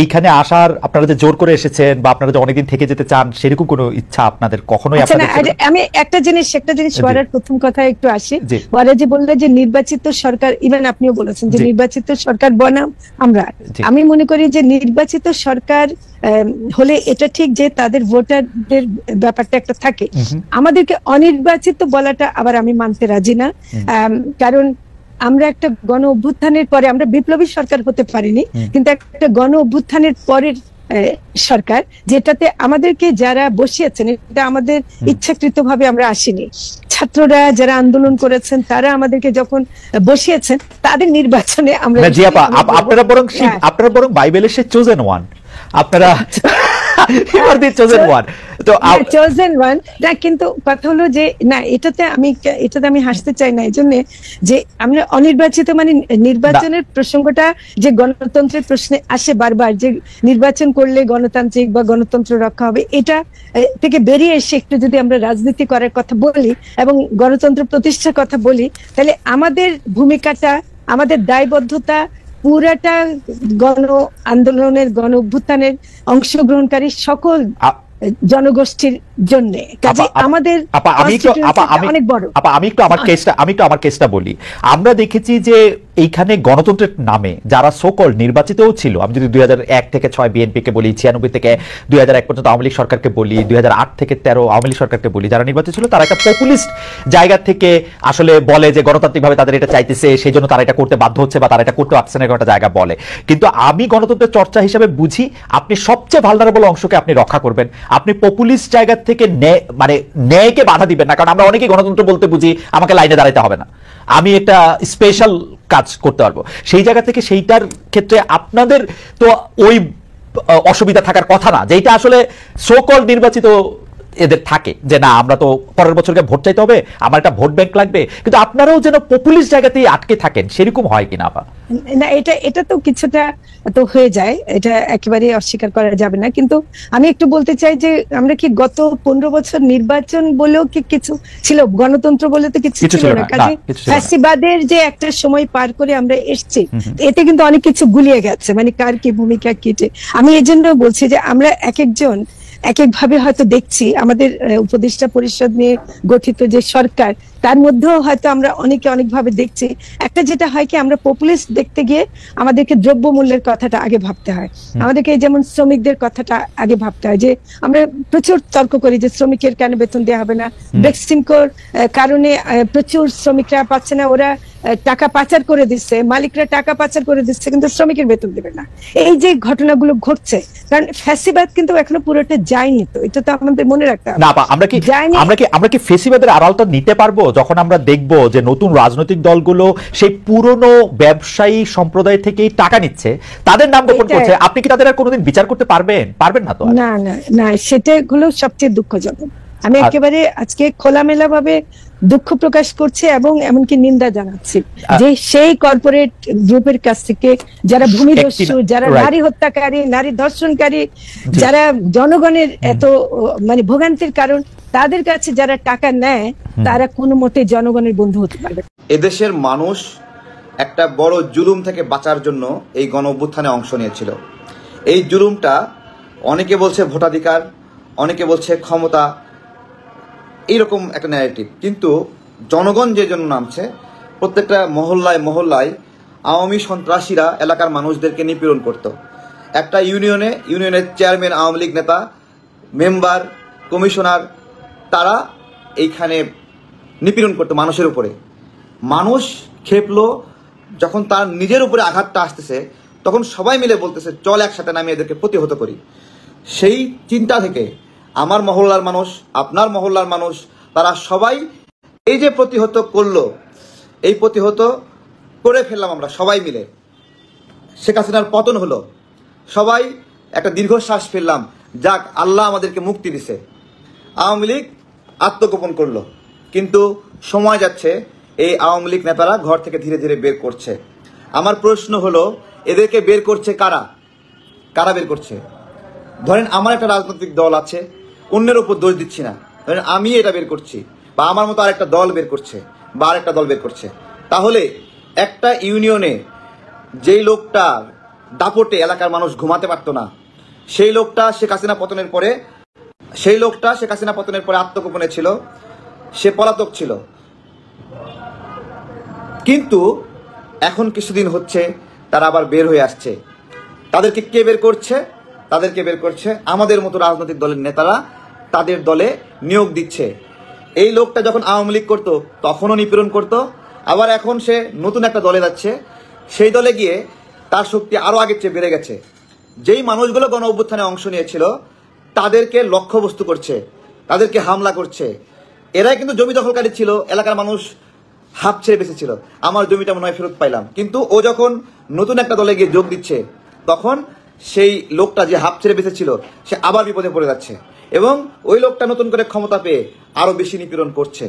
এইখানে আসার, আপনারা যে জোর করে এসেছেন বা আপনারা যে অনেকদিন থেকে যেতে চান সেরকম কোনো ইচ্ছা আপনাদের কখনোই আমি একটা জিনিস ওয়ারার প্রথম কথা একটু আসি। ওয়ারা যে বললে যে নির্বাচিত সরকার, ইভেন আপনিও বলেছেন যে নির্বাচিত সরকার বনাম আমরা, আমি মনে করি যে নির্বাচিত সরকার হলে এটা ঠিক যে তাদের ভোটারদের ব্যাপারটা একটা থাকে, আমাদেরকে অনির্বাচিত বলাটা আবার আমি মানতে রাজি না। কারণ আমরা একটা গণ অভ্যুত্থানের পরে, আমরা বিপ্লবী সরকার হতে পারিনি, কিন্তু একটা গণ অভ্যুত্থানের পরের সরকার, যেটাতে আমাদেরকে যারা বসিয়েছেন এটা আমাদের ইচ্ছাকৃতভাবে আমরা আসিনি। ছাত্ররা যারা আন্দোলন করেছেন তারা আমাদেরকে যখন বসিয়েছেন তাদের নির্বাচনে আমরা, আপনারা বরং বাইবেলের সে চোজেন ওয়ান, আপনারা কিন্তু কথা হলো যে না, এটাতে আমি হাসতে চাই না, এই জন্য যে আমরা অনির্বাচিত মানে নির্বাচনের প্রসঙ্গটা যে গণতন্ত্রের প্রশ্নে আসে বারবার, যে নির্বাচন করলে গণতান্ত্রিক বা গণতন্ত্র রক্ষা হবে, এটা থেকে বেরিয়ে এসে একটু যদি আমরা রাজনীতি করার কথা বলি এবং গণতন্ত্র প্রতিষ্ঠার কথা বলি, তাহলে আমাদের ভূমিকাটা, আমাদের দায়বদ্ধতা পুরাটা গণ আন্দোলনের, গণ অভ্যুত্থানের অংশগ্রহণকারী সকল জনগোষ্ঠীর জন্য। আমাদের অনেক বড়। আমি একটু আমার কেসটা বলি। আমরা দেখেছি যে এইখানে গণতন্ত্রের নামে যারা সোকল নির্বাচিতও ছিল, আমি যদি 2001 থেকে 6 বিএনপি কে বলি, 96 থেকে 2001 পর্যন্ত আওয়ামী লীগ সরকারকে বলি, 2008 থেকে 13 আওয়ামী লীগ সরকারকে বলি, যারা নির্বাচিত ছিল তারা একটা পপুলিস্ট জায়গা থেকে আসলে বলে যে গণতান্ত্রিকভাবে তাদের এটা চাইতেছে, সেই জন্য তারা এটা করতে বাধ্য হচ্ছে বা তারা এটা করতে পারছে না, একটা জায়গা বলে। কিন্তু আমি গণতন্ত্রের চর্চা হিসেবে বুঝি আপনি সবচেয়ে ভালনারেবল অংশকে আপনি রক্ষা করবেন, আপনি পপুলিস্ট জায়গা থেকে মানে ন্যায়কে বাধা দিবেন না। কারণ আমরা অনেকেই গণতন্ত্র বলতে বুঝি আমাকে লাইনে দাঁড়াইতে হবে না, আমি একটা স্পেশাল কাজ করতে পারবো, সেই জায়গা থেকে সেইটার ক্ষেত্রে আপনাদের তো ওই অসুবিধা থাকার কথা না, যেটা আসলে সোকল নির্বাচিত এদের থাকে যে না আমরা তো পরের বছরকে ভোট চাইতে হবে, আমার একটা ভোট ব্যাংক লাগবে, কিন্তু আপনারাও যেন পপুলিস্ট জায়গাতেই আটকে থাকেন, সেরকম হয় কিনা? না, এটা তো কিছুটা তো হয়ে যায়, এটা একেবারে অস্বীকার করা যাবে না। কিন্তু আমি একটু বলতে চাই যে আমরা কি গত 15 বছর নির্বাচন বলেও কি কিছু ছিল, গণতন্ত্র বলে তো কিছু ছিল না। কাজে ফ্যাসিবাদের যে একটা সময় পার করে আমরা এসেছি, এতে কিন্তু অনেক কিছু গুলিয়ে গেছে, মানে কার কি ভূমিকা কি। আমি এই জন্য বলছি যে আমরা এক একজন এক একভাবে হয়তো দেখছি, আমাদের উপদেষ্টা পরিষদ নিয়ে গঠিত যে সরকার, তার মধ্যেও হয়তো আমরা অনেকে অনেকভাবে দেখছি। একটা যেটা হয় কি, আমরা পপুলিস্ট দেখতে গিয়ে আমাদেরকে দ্রব্যমূল্যের কথাটা আগে ভাবতে হয়, আমাদেরকে যেমন শ্রমিকদের কথাটা আগে ভাবতে হয়, যে আমরা প্রচুর তর্ক করি যে শ্রমিকের কেন বেতন দেওয়া হবে না, বেক্সিমকোর কারণে প্রচুর শ্রমিকরা পাচ্ছে না, ওরা টাকা পাচার করে দিচ্ছে, মালিকরা টাকা পাচার করে দিচ্ছে, কিন্তু শ্রমিকের বেতন দেবে না। এই যে ঘটনাগুলো ঘটছে, কারণ ফ্যাসিবাদ কিন্তু এখনো পুরোটা যায়নি, তো এটা তো আমাদের মনে রাখতে হবে। না, আমরা কি ফ্যাসিবাদের আড়ালটা নিতে পারবো যখন আমরা দেখবো যে নতুন রাজনৈতিক দলগুলো সেই পুরনো ব্যবসায়ী সম্প্রদায় থেকেই টাকা নিচ্ছে, তাদের নাম গোপন করছে? আপনি কি তাদের আর কোনোদিন বিচার করতে পারবেন না? তো না, সেটা হলো সবচেয়ে দুঃখজনক। আমি একেবারে আজকে খোলামেলা ভাবে দুঃখ প্রকাশ করছি এবং এমনকি নিন্দা জানাচ্ছি যে সেই কর্পোরেট গ্রুপের কাছ থেকে যারা ভূমিদস্যু, যারা নারী হত্যাকারী, নারী ধর্ষণকারী, যারা জনগণের এত মানে ভোগান্তির কারণ, তাদের কাছে যারা টাকা নেয় তারা কোনো মতে জনগণের বন্ধু হতে পারবে। এদেশের মানুষ একটা বড় জুলুম থেকে বাঁচার জন্য এই গণ অভ্যুত্থানে অংশ নিয়েছিল। এই জুলুমটা অনেকে বলছে ভোটাধিকার, অনেকে বলছে ক্ষমতা, এইরকম একটা ন্যারেটিভ, কিন্তু জনগণ যে জন্য নামছে, প্রত্যেকটা মহল্লায় আওয়ামী সন্ত্রাসীরা এলাকার মানুষদেরকে নিপীড়ন করত। একটা ইউনিয়নের চেয়ারম্যান, আওয়ামী লীগ নেতা, মেম্বার, কমিশনার, তারা এইখানে নিপীড়ন করতো মানুষের উপরে। মানুষ খেপলো, যখন তার নিজের উপরে আঘাতটা আসতেছে তখন সবাই মিলে বলতেছে চল একসাথে নামিয়ে এদেরকে প্রতিহত করি। সেই চিন্তা থেকে আমার মহল্লার মানুষ, আপনার মহল্লার মানুষ, তারা সবাই এই যে প্রতিহত করলো, এই প্রতিহত করে ফেললাম আমরা সবাই মিলে। শেখ হাসিনার পতন হলো, সবাই একটা দীর্ঘশ্বাস ফেললাম, যাক আল্লাহ আমাদেরকে মুক্তি দিছে। আওয়ামী লীগ আত্মগোপন করলো, কিন্তু সময় যাচ্ছে, এই আওয়ামী লীগ নেতারা ঘর থেকে ধীরে ধীরে বের করছে। আমার প্রশ্ন হলো, এদেরকে বের করছে কারা বের করছে? ধরেন আমার একটা রাজনৈতিক দল আছে, অন্যের উপর দোষ দিচ্ছি না, ধরেন আমি এটা বের করছি বা আমার মতো আরেকটা দল বের করছে বা আরেকটা দল বের করছে, তাহলে একটা ইউনিয়নে যেই লোকটা দাপটে এলাকার মানুষ ঘুমাতে পারতো না, সেই লোকটা শেখ হাসিনা পতনের পরে আত্মগোপনে ছিল, সে পলাতক ছিল। কিন্তু এখন কিছুদিন হচ্ছে তারা আবার বের হয়ে আসছে। তাদেরকে কে বের করছে? তাদেরকে বের করছে আমাদের মতো রাজনৈতিক দলের নেতারা, তাদের দলে নিয়োগ দিচ্ছে। এই লোকটা যখন আওয়ামী লীগ করতো তখনও নিপীড়ন করতো, আবার এখন সে নতুন একটা দলে যাচ্ছে, সেই দলে গিয়ে তার শক্তি আরো আগের চেয়ে বেড়ে গেছে। যেই মানুষগুলো গণ অভ্যুত্থানে অংশ নিয়েছিল তাদেরকে লক্ষ্যবস্তু করছে, তাদেরকে হামলা করছে। এরাই কিন্তু জমি দখলকারী ছিল, এলাকার মানুষ হাফ ছেড়ে বেঁচেছিল, আমার জমিটা মনে হয় ফেরত পাইলাম। কিন্তু ও যখন নতুন একটা দলে গিয়ে যোগ দিচ্ছে তখন সেই লোকটা যে হাফ ছেড়ে বেঁচেছিল সে আবার বিপদে পড়ে যাচ্ছে এবং ওই লোকটা নতুন করে ক্ষমতা পেয়ে আরো বেশি নিপীড়ন করছে।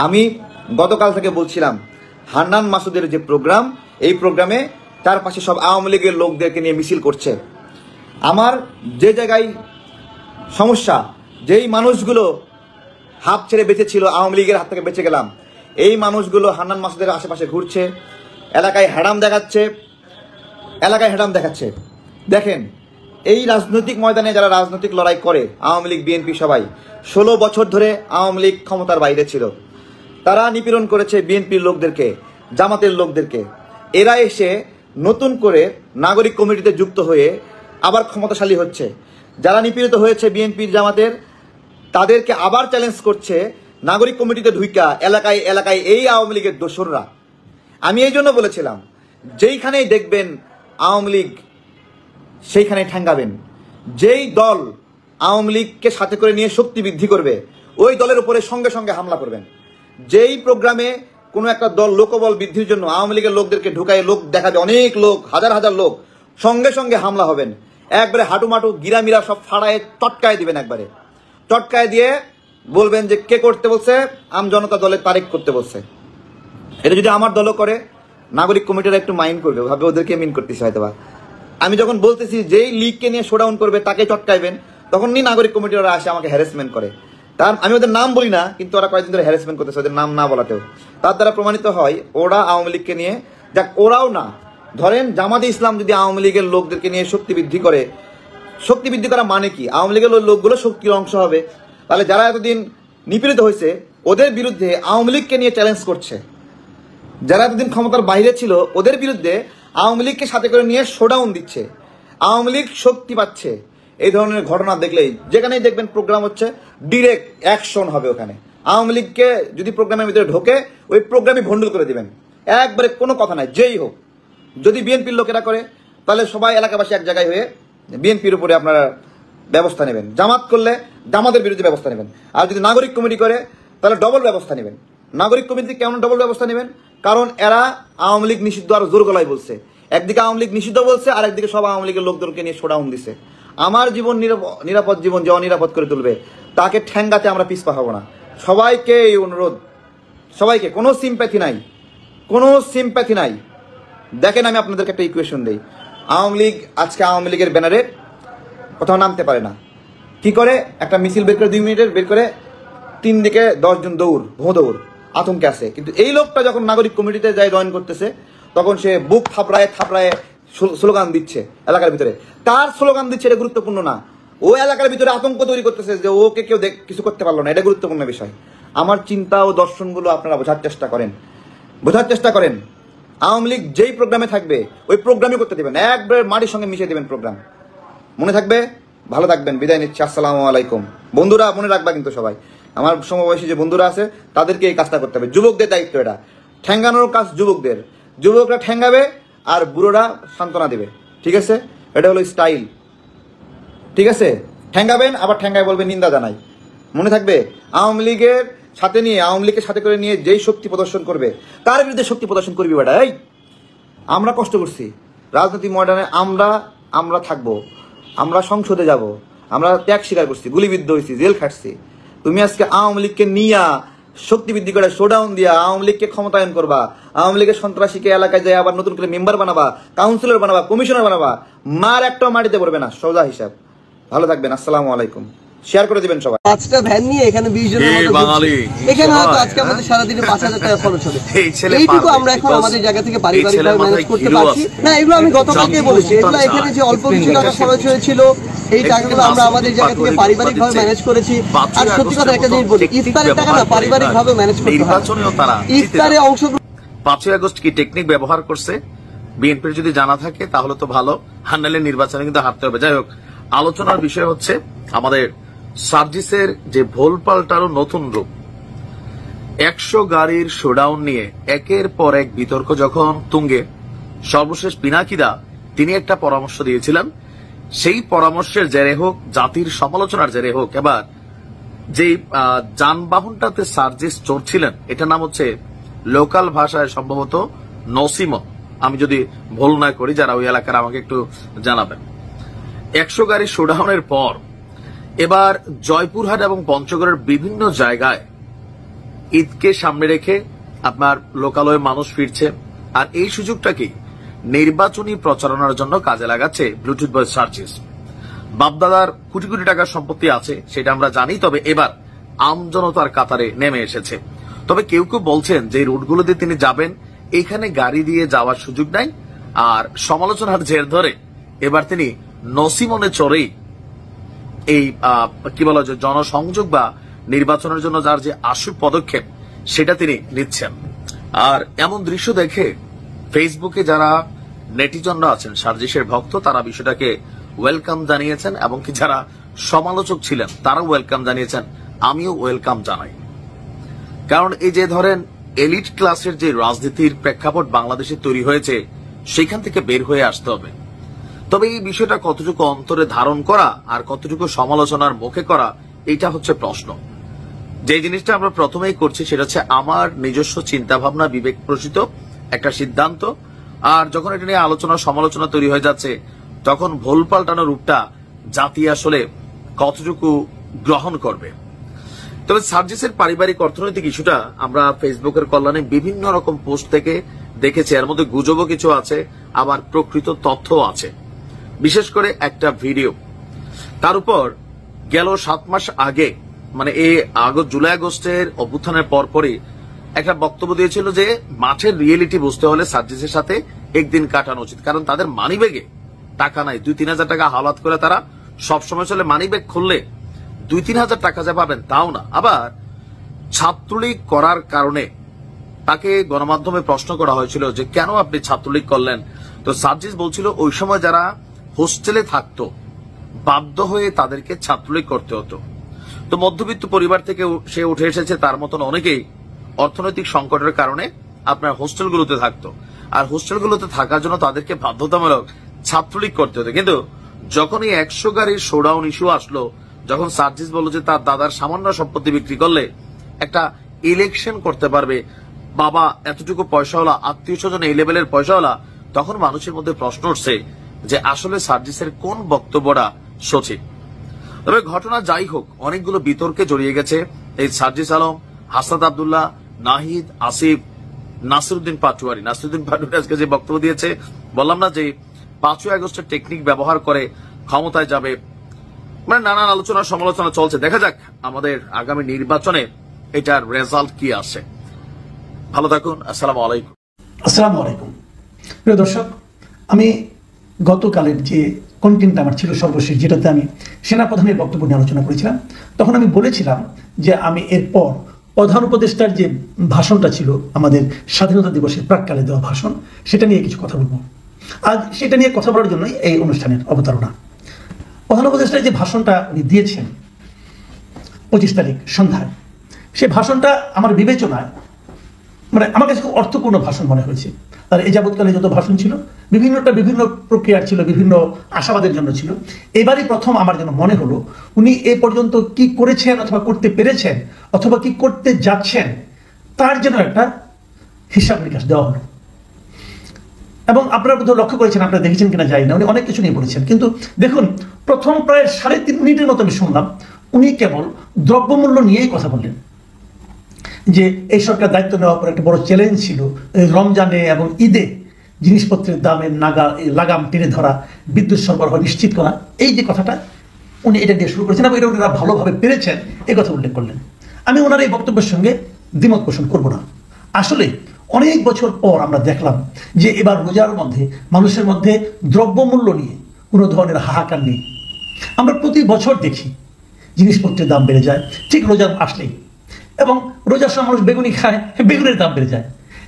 আমি গতকাল থেকে বলছিলাম হান্নান মাসুদের যে প্রোগ্রাম, এই প্রোগ্রামে তার পাশে সব আওয়ামী লীগের লোকদেরকে নিয়ে মিছিল করছে। আমার যে জায়গায় সমস্যা, যেই মানুষগুলো হাফ ছেড়ে বেঁচে ছিল, আওয়ামী লীগের হাত থেকে বেঁচে গেলাম, এই মানুষগুলো হান্নান মাসুদের আশেপাশে ঘুরছে, এলাকায় হ্যাডাম দেখাচ্ছে। দেখেন, এই রাজনৈতিক ময়দানে যারা রাজনৈতিক লড়াই করে, আওয়ামী লীগ বিএনপি সবাই 16 বছর ধরে আওয়ামী লীগ ক্ষমতার বাইরে ছিল, তারা নিপীড়ন করেছে বিএনপির লোকদেরকে, জামাতের লোকদেরকে। এরা এসে নতুন করে নাগরিক কমিটিতে যুক্ত হয়ে আবার ক্ষমতাশালী হচ্ছে। যারা নিপীড়িত হয়েছে বিএনপির জামাতের, তাদেরকে আবার চ্যালেঞ্জ করছে নাগরিক কমিটিতে ঢুইকা এলাকায় এলাকায় এই আওয়ামী লীগের দোসররা। আমি এই জন্য বলেছিলাম যেইখানেই দেখবেন আওয়ামী লীগ সেইখানে ঠ্যাঙ্গাবেন। যেই দল আওয়ামী লীগকে সাথে করে নিয়ে শক্তি বৃদ্ধি করবে ওই দলের উপরে সঙ্গে সঙ্গে হামলা করবেন। যেই প্রোগ্রামে কোনো একটা দল লোকবল বৃদ্ধির জন্য আওয়ামী লীগের লোকদেরকে ঢুকায় লোক দেখাবে, অনেক লোক, হাজার হাজার লোক, সঙ্গে সঙ্গে হামলা হবেন। একবারে হাঁটুমাটু গিরামিরা সব ফাড়ায় চটকায় দিবেন, একবারে চটকায় দিয়ে বলবেন যে কে করতে বলছে, জনতা দলের তারেক করতে বলছে। এটা যদি আমার দলও করে, নাগরিক কমিটিরা একটু মাইন্ড করবে, ভাবে ওদেরকে মিন করতেছে হয়তোবা। আমি যখন বলতেছি যেই লীগকে নিয়ে শোডাউন করবে তাকে চটকাইবেন, তখন নাগরিক কমিটিরা আসে আমাকে হ্যারাসমেন্ট করে। তার আমি ওদের নাম বলি না, কিন্তু ওরা কয়েকদিন ধরে হ্যারাসমেন্ট করতেছে, ওদের নাম না বলাতেও। তার দ্বারা প্রমাণিত হয় ওরা আওয়ামী লীগকে নিয়ে, যাক ওরাও না, ধরেন জামাতে ইসলাম যদি আওয়ামী লীগের লোকদেরকে নিয়ে শক্তি বৃদ্ধি করে, শক্তি বৃদ্ধি করা মানে কি? আওয়ামী লীগের লোকগুলো শক্তির অংশ হবে। তাহলে যারা এতদিন নিপীড়িত হয়েছে ওদের বিরুদ্ধে আওয়ামী লীগকে নিয়ে চ্যালেঞ্জ করছে, যারা এতদিন ক্ষমতার বাইরে ছিল ওদের বিরুদ্ধে আওয়ামী লীগকে সাথে করে নিয়ে শোডাউন দিচ্ছে, আওয়ামী লীগ শক্তি পাচ্ছে। এই ধরনের ঘটনা দেখলেই যেখানেই দেখবেন প্রোগ্রাম হচ্ছে, ডিরেক্ট অ্যাকশন হবে ওখানে। আওয়ামী লীগকে যদি প্রোগ্রামের ভিতরে ঢোকে ওই প্রোগ্রামই ভন্ডুল করে দিবেন, একবারে কোনো কথা নাই। যেই হোক, যদি বিএনপির লোকেরা করে তাহলে সবাই এলাকাবাসী এক জায়গায় হয়ে বিএনপির উপরে আপনারা ব্যবস্থা নেবেন, জামাত করলে জামাতের বিরুদ্ধে ব্যবস্থা নেবেন, আর যদি নাগরিক কমিটি করে তাহলে ডবল ব্যবস্থা নেবেন। নাগরিক কমিটি কেমন ডবল ব্যবস্থা নেবেন? কারণ এরা আওয়ামী লীগ নিষিদ্ধ আরো জোর গলায় বলছে, একদিকে আওয়ামী লীগ নিষিদ্ধ বলছে আর একদিকে সব আওয়ামী লীগের লোকদেরকে নিয়ে শোডাউন দিছে। আমার জীবন নিরাপদ জীবন যে অনিরাপদ করে তুলবে তাকে ঠ্যাঙ্গাতে আমরা পিছপা হব না। সবাইকে এই অনুরোধ, সবাইকে, কোনো সিম্প্যাথি নাই। দেখেন, আমি আপনাদেরকে একটা ইকুয়েশন দেই। আওয়ামী লীগ আজকে আওয়ামী লীগের ব্যানারে কোথাও নামতে পারে না, কি করে? একটা মিছিল বের করে 2 মিনিটের বের করে 3 দিকে 10 জন ভোঁ দৌড়, আতঙ্কে আছে। কিন্তু এই লোকটা যখন নাগরিক কমিটিতে যায় জয়েন করতেছে তখন সে বুক থাপড়ায় স্লোগান দিচ্ছে এলাকার ভিতরে। তার স্লোগান দিচ্ছে এটা গুরুত্বপূর্ণ না, ও এলাকার ভিতরে আতঙ্ক তৈরি করতেছে যে ওকে কেউ কিছু করতে পারলো না, এটা গুরুত্বপূর্ণ বিষয়। আমার চিন্তা ও দর্শনগুলো আপনারা বোঝার চেষ্টা করেন। আওয়ামী লীগ যেই প্রোগ্রামে থাকবে ওই প্রোগ্রামই করতে দেবেন, একবার মাটির সঙ্গে মিশিয়ে দেবেন প্রোগ্রাম। মনে থাকবে, ভালো থাকবেন, বিদায় নিচ্ছি, আসসালামু আলাইকুম। বন্ধুরা মনে রাখবা কিন্তু সবাই, আমার সমবয়সী যে বন্ধুরা আছে তাদেরকে এই কাজটা করতে হবে। যুবকদের দায়িত্ব এটা, ঠ্যাঙ্গানোর কাজ যুবকদের। যুবকরা ঠ্যাঙ্গাবে আর বুড়োরা সান্ত্বনা দেবে, ঠিক আছে? এটা হলো স্টাইল, ঠিক আছে? ঠ্যাঙ্গাবেন আবার ঠ্যাঙ্গায় বলবেন নিন্দা জানাই। মনে থাকবে, আওয়ামী লীগের সাথে করে নিয়ে যেই শক্তি প্রদর্শন করবে তার বিরুদ্ধে শক্তি প্রদর্শন করবি বেটা। এই আমরা কষ্ট করছি রাজনৈতিক ময়দানে, আমরা থাকবো, আমরা সংসদে যাব, আমরা ত্যাগ স্বীকার করছি, গুলিবিদ্ধ হয়েছি, জেল খাটছি। তুমি আজকে আওয়ামী লীগকে নিয়ে শক্তি বৃদ্ধি করে শোডাউন দিয়া আওয়ামী লীগকে ক্ষমতায়ন করবা, আওয়ামী লীগের সন্ত্রাসীকে এলাকায় যায় আবার নতুন করে মেম্বার বানাবা, কাউন্সিলর বানাবা, কমিশনার বানাবা, মার একটাও মাটিতে পড়বে না। সোজা হিসাব। ভালো থাকবেন, আসসালামু আলাইকুম। শেয়ার করে দিবেন সবাই। 5টা ভ্যান নিয়ে এখানে 20 জনের মতো বাঙালি এখানে হয়তো আজকে আমাদের সারাদিনে 5000 টাকা খরচ হবে। এইটুকু আমরা এখন আমাদের জায়গা থেকে পারিবারিকভাবে ম্যানেজ করতে পারছি না। এগুলো আমি গতকালকে বলেছি, এগুলো এখানে যে অল্প কিছু টাকা খরচ হয়েছিল এই টাকাগুলো আমরা আমাদের জায়গা থেকে পারিবারিকভাবে ম্যানেজ করেছি। আর সত্যি কথা একটা জিনিস বলি, ইফতারের টাকা না পারিবারিকভাবে ম্যানেজ করতে হয়। ইফতারে অংশগ্রহণ 5ই আগস্ট কি টেকনিক ব্যবহার করছে বিএনপির যদি জানা থাকে তাহলে তো ভালো, আর নাহলে নির্বাচনে কিন্তু হারতে হবে। যাই হোক, আলোচনার বিষয় হচ্ছে আমাদের সার্জিসের যে ভোল পাল্টারও নতুন রূপ। 100 গাড়ির শোডাউন নিয়ে একের পর এক বিতর্ক যখন তুঙ্গে, সর্বশেষ পিনাকিদা তিনি একটা পরামর্শ দিয়েছিলেন। সেই পরামর্শের জেরে হোক, জাতির সমালোচনার জেরে হোক, এবার যে যানবাহনটাতে সার্জিস চড়ছিলেন এটার নাম হচ্ছে লোকাল ভাষায় সম্ভবত নসিমো, আমি যদি ভুল না করি, যারা ওই এলাকার আমাকে একটু জানাবেন। 100 গাড়ি শোডাউনের পর এবার জয়পুরহাট এবং পঞ্চগড়ের বিভিন্ন জায়গায় ঈদকে সামনে রেখে আপনার লোকালয়ে মানুষ ফিরছে, আর এই সুযোগটাকে নির্বাচনী প্রচারণার জন্য কাজে লাগাচ্ছে ব্লুটুথ বয় সার্জিস। বাপদাদার কোটি কোটি টাকার সম্পত্তি আছে সেটা আমরা জানি, তবে এবার আমজনতার কাতারে নেমে এসেছে। তবে কেউ কেউ বলছেন যে রুটগুলো দিয়ে তিনি যাবেন, এখানে গাড়ি দিয়ে যাওয়ার সুযোগ নাই, আর সমালোচনার জের ধরে এবার তিনি নসিমনে চড়েই এই কি বলা যায় জনসংযোগ বা নির্বাচনের জন্য যার যে আশু পদক্ষেপ সেটা তিনি নিচ্ছেন। আর এমন দৃশ্য দেখে ফেসবুকে যারা নেটিজনরা আছেন সার্জিসের ভক্ত, তারা বিষয়টাকে ওয়েলকাম জানিয়েছেন, এবং কি যারা সমালোচক ছিলেন তারাও ওয়েলকাম জানিয়েছেন। আমিও ওয়েলকাম জানাই, কারণ এই যে ধরেন এলিট ক্লাসের যে রাজনীতির প্রেক্ষাপট বাংলাদেশে তৈরি হয়েছে সেখান থেকে বের হয়ে আসতে হবে। তবে এই বিষয়টা কতটুকু অন্তরে ধারণ করা আর কতটুকু সমালোচনার মুখে করা, এটা হচ্ছে প্রশ্ন। যে জিনিসটা আমরা প্রথমেই করছি সেটা হচ্ছে আমার নিজস্ব চিন্তা ভাবনা, বিবেক প্রসূত একটা সিদ্ধান্ত। আর যখন এটা নিয়ে আলোচনা সমালোচনা তৈরি হয়ে যাচ্ছে তখন ভুল পাল্টানো রূপটা জাতি আসলে কতটুকু গ্রহণ করবে। তবে সার্জিসের পারিবারিক অর্থনৈতিক ইস্যুটা আমরা ফেসবুকের কল্যাণে বিভিন্ন রকম পোস্ট থেকে দেখেছি, এর মধ্যে গুজবও কিছু আছে, আবার প্রকৃত তথ্যও আছে। বিশেষ করে একটা ভিডিও, তার উপর গেল 7 মাস আগে, মানে এই জুলাই আগস্টের অভ্যুত্থানের পরপরই একটা বক্তব্য দিয়েছিল যে মাঠের রিয়েলিটি বুঝতে হলে সার্জিসের সাথে একদিন কাটানো উচিত, কারণ তাদের মানিব্যাগে টাকা নাই। 2-3 হাজার টাকা হাওলাত করে তারা সবসময় চলে, মানিব্যাগ খুললে 2-3 হাজার টাকা যা পাবেন তাও না। আবার ছাত্রলীগ করার কারণে তাকে গণমাধ্যমে প্রশ্ন করা হয়েছিল যে কেন আপনি ছাত্রলীগ করলেন, তো সার্জিস বলছিল ওই সময় যারা হোস্টেলে থাকতো বাধ্য হয়ে তাদেরকে ছাত্রলীগ করতে হতো। তো মধ্যবিত্ত পরিবার থেকে সে উঠে এসেছে, তার মতন অনেকেই অর্থনৈতিক সংকটের কারণে আপনার হোস্টেলগুলোতে থাকতো, আর হোস্টেলগুলোতে থাকার জন্য তাদেরকে বাধ্যতামূলক ছাত্রলীগ করতে হতো। কিন্তু যখন এই 100 গাড়ির শোডাউন ইস্যু আসলো, যখন সার্জিস বলল যে তার দাদার সামান্য সম্পত্তি বিক্রি করলে একটা ইলেকশন করতে পারবে, বাবা এতটুকু পয়সাওয়ালা, আত্মীয় স্বজন এই লেভেলের পয়সাওয়ালা, তখন মানুষের মধ্যে প্রশ্ন উঠছে যে আসলে সার্জিসের কোন বক্তব্যটা সঠিক। তবে ঘটনা যাই হোক, অনেকগুলো বিতর্কে জড়িয়ে গেছে এই সার্জিস আলম, হাসনাত আব্দুল্লাহ, নাহিদ, আসিফ, নাসিরউদ্দিন পাটোয়ারি। নাসিরউদ্দিন পাটোয়ারি আজকে যে বক্তব্য দিয়েছে, বললাম না যে 5ই আগস্টের টেকনিক ব্যবহার করে ক্ষমতায় যাবে, মানে নানান আলোচনা সমালোচনা চলছে। দেখা যাক আমাদের আগামী নির্বাচনে এটার রেজাল্ট কি আসে। ভালো থাকুন, আসসালামু আলাইকুম। আসসালামু আলাইকুম প্রিয় দর্শক, আমি গতকালের যে কন্টেন্ট আমার ছিল সর্বশেষ, যেটাতে আমি সেনাপ্রধানের বক্তব্য নিয়ে আলোচনা করেছিলাম, তখন আমি বলেছিলাম যে আমি এরপর প্রধান উপদেষ্টার যে ভাষণটা ছিল আমাদের স্বাধীনতা দিবসের প্রাক্কালে দেওয়া ভাষণ, সেটা নিয়ে কিছু কথা বলবো। আজ সেটা নিয়ে কথা বলার জন্যই এই অনুষ্ঠানের অবতারণা। প্রধান উপদেষ্টার যে ভাষণটা উনি দিয়েছেন 25 তারিখ সন্ধ্যায়, সেই ভাষণটা আমার বিবেচনায় মানে আমার কাছে খুব অর্থপূর্ণ ভাষণ মনে হয়েছে। আর এই যাবৎকালে যত ভাষণ ছিল বিভিন্নটা বিভিন্ন প্রক্রিয়ার ছিল, বিভিন্ন আশাবাদের জন্য ছিল। এবারই প্রথম আমার যেন মনে হলো উনি এ পর্যন্ত কি করেছেন অথবা করতে পেরেছেন অথবা কি করতে যাচ্ছেন তার জন্য একটা হিসাব নিকাশ দেওয়া হলো। এবং আপনারা বোধহয় লক্ষ্য করেছেন, আপনারা দেখেছেন কিনা জানি না, উনি অনেক কিছু নিয়ে বলেছেন। কিন্তু দেখুন, প্রথম প্রায় 3.5 মিনিটের মতো আমি শুনলাম উনি কেবল দ্রব্যমূল্য নিয়েই কথা বললেন, যে এই সরকার দায়িত্ব নেওয়ার পর একটা বড় চ্যালেঞ্জ ছিল রমজানে এবং ঈদে জিনিসপত্রের দামের লাগাম টেনে ধরা, বিদ্যুৎ সরবরাহ নিশ্চিত করা। এই যে কথাটা উনি এটা দিয়ে শুরু করেছেন এবং এটা ওনারা ভালোভাবে পেরেছেন এই কথা উল্লেখ করলেন। আমি ওনার এই বক্তব্যের সঙ্গে দ্বিমত পোষণ করবো না। আসলে অনেক বছর পর আমরা দেখলাম যে এবার রোজার মধ্যে মানুষের মধ্যে দ্রব্যমূল্য নিয়ে কোনো ধরনের হাহাকার নেই। আমরা প্রতি বছর দেখি জিনিসপত্রের দাম বেড়ে যায় ঠিক রোজার আসলেই, এবং রোজার সময় মানুষ বেগুনি খায়, বেগুনের দাম বেড়ে যায়।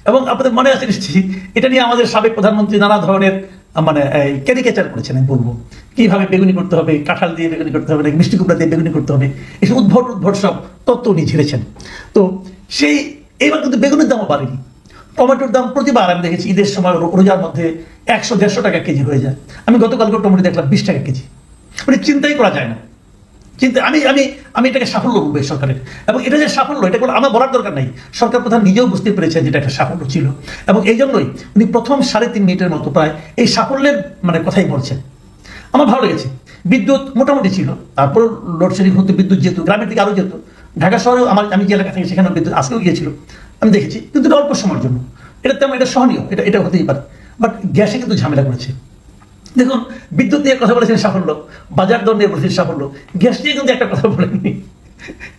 এবং আপনাদের মনে আছে নিশ্চয়ই এটা নিয়ে আমাদের সাবেক প্রধানমন্ত্রী নানা ধরনের মানে ক্যারিকেচার করেছেন, আমি বলবো কিভাবে বেগুনি করতে হবে, কাঁঠাল দিয়ে বেগুনি করতে হবে, মিষ্টি কুমড়া দিয়ে বেগুনি করতে হবে, এসব উদ্ভট সব তত্ত্ব উনি ঝেড়েছেন। তো সেই এইবার কিন্তু বেগুনের দামও বাড়েনি। টমেটোর দাম প্রতিবার আমি দেখেছি ঈদের সময় রোজার মধ্যে 100-150 টাকা কেজি হয়ে যায়। আমি গতকালকে টমেটো দেখলাম 20 টাকা কেজি, মানে চিন্তাই করা যায় না। কিন্তু আমি আমি আমি এটাকে সাফল্য বলবো এই সরকারের, এবং এটা যে সাফল্য এটা কোনো আমার বলার দরকার নাই, সরকার প্রধান নিজেও বুঝতে পেরেছেন যেটা একটা সাফল্য ছিল, এবং এই জন্যই উনি প্রথম 3.5 মিনিটের মতো প্রায় এই সাফল্যের মানে কথাই বলছেন। আমার ভালো লেগেছে। বিদ্যুৎ মোটামুটি ছিল, তারপর লোডশেডিং হতো, বিদ্যুৎ যেত, গ্রামের দিকে আরও যেত, ঢাকা শহরেও আমি যে এলাকা থেকে সেখানেও বিদ্যুৎ আজকেও গিয়েছিল, আমি দেখেছি, কিন্তু এটা অল্প সময়ের জন্য। এটা তেমন এটা সহনীয়, এটা হতেই পারে। বাট গ্যাসে কিন্তু ঝামেলা করেছে। দেখুন, বিদ্যুৎ নিয়ে কথা বলেছেন সাফল্য, বাজার দর নিয়ে বলেছেন সাফল্য, গ্যাস নিয়ে কিন্তু একটা কথা বলেননি,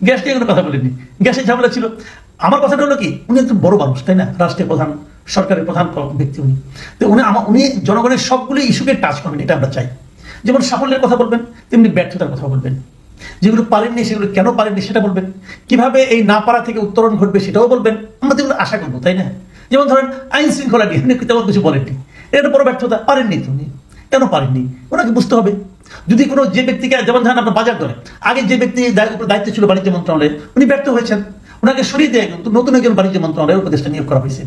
গ্যাস নিয়ে কোনো কথা বলেননি, গ্যাসের ঝামেলা ছিল। আমার কথাটা হলো কি, উনি একজন বড় মানুষ, তাই না, রাষ্ট্রের প্রধান, সরকারের প্রধান ব্যক্তি উনি। তো উনি জনগণের সবগুলো ইস্যুকে টাচ করবেন, এটা আমরা চাই। যেমন সাফল্যের কথা বলবেন, তেমনি ব্যর্থতার কথা বলবেন, যেগুলো পারেননি সেগুলো কেন পারেননি সেটা বলবেন, কিভাবে এই না পারা থেকে উত্তরণ ঘটবে সেটাও বলবেন। আমরা যেগুলো আশা করবো, তাই না। যেমন ধরেন আইন শৃঙ্খলা নিয়ে তেমন কিছু বলেননি, এটা বড় ব্যর্থতা, পারেননি তুমি, কেন পারেননি ওনাকে বুঝতে হবে। যদি কোনো যে ব্যক্তিকে, যেমন ধরেন আপনার বাজার দরে আগে যে ব্যক্তি দায়িত্ব ছিল বাণিজ্য মন্ত্রণালয়ে, উনি ব্যর্থ হয়েছেন, ওনাকে সরিয়ে দিয়ে নতুন একজন বাণিজ্য মন্ত্রণালয়ের উপদেষ্টা নিয়োগ করা হয়েছে।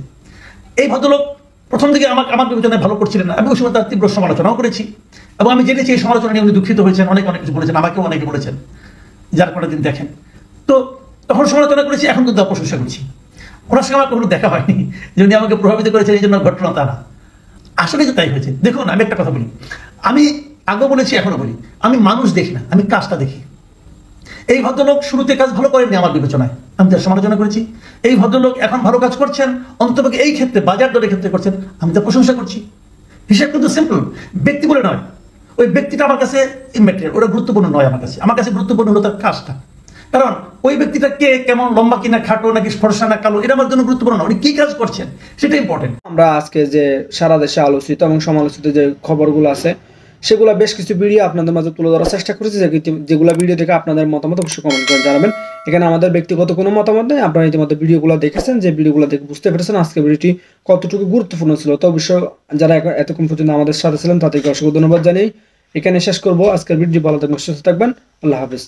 এই ভদ্রলোক প্রথম দিকে আমার বিবেচনায় ভালো করছিলেন না, আমি ওই সময় তার তীব্র সমালোচনাও করেছি, এবং আমি জেনেছি এই সমালোচনা নিয়ে উনি দুঃখিত হয়েছেন, অনেক কিছু বলেছেন, আমাকেও অনেকে বলেছেন, যার কোনো দিন দেখেন। তো তখন সমালোচনা করেছি, এখন কিন্তু প্রশংসা করছি। ওনার সঙ্গে আমার কখনো দেখা হয়নি যে উনি আমাকে প্রভাবিত করেছেন এই জন্য ঘটনা, তা না, আসলে তো তাই হয়েছে। দেখুন, আমি একটা কথা বলি, আমি আগে বলেছি এখনো বলি, আমি মানুষ দেখি না, আমি কাজটা দেখি। এই ভদ্রলোক শুরুতে কাজ ভালো করেননি আমার বিবেচনায়, আমি তার সমালোচনা করেছি। এই ভদ্রলোক এখন ভালো কাজ করছেন, অন্ততপক্ষে এই ক্ষেত্রে বাজার দরের ক্ষেত্রে করছেন, আমি তার প্রশংসা করছি। হিসাব কিন্তু সিম্পল, ব্যক্তি বলে নয়, ওই ব্যক্তিটা আমার কাছে ইম্যাটেরিয়াল, ওটা গুরুত্বপূর্ণ নয় আমার কাছে গুরুত্বপূর্ণ হলো তার কাজটা। কারণ ওই ব্যক্তিটা কে, কেমন, লম্বা কিনা খাটো নাকি ফর্সা না কালো, এটা আমার জন্য গুরুত্বপূর্ণ না, উনি কি কাজ করছেন সেটা ইম্পর্টেন্ট। আমরা আজকে যে সারা দেশে আলোচিত এবং সমালোচিত যে খবরগুলো আছে সেগুলো বেশ কিছু ভিডিও আপনাদের মাঝে তুলে ধরার চেষ্টা করেছি, যেগুলো ভিডিও থেকে আপনাদের মতামত অবশ্যই কমেন্ট করে জানাবেন। এখানে আমাদের ব্যক্তিগত কোনো মতামত নেই, আপনারা ইতিমধ্যে ভিডিওগুলো দেখেছেন, যে ভিডিওগুলো দেখে বুঝতে পেরেছেন আজকে ভিডিওটি কতটুকু গুরুত্বপূর্ণ ছিল। তো অবশ্যই যারা এতক্ষণ পর্যন্ত আমাদের সাথে ছিলেন তাদেরকে অসংখ্য ধন্যবাদ জানিয়ে এখানে শেষ করবো আজকের ভিডিও। ভালো থাকবেন, সুস্থ থাকবেন, আল্লাহ হাফিজ।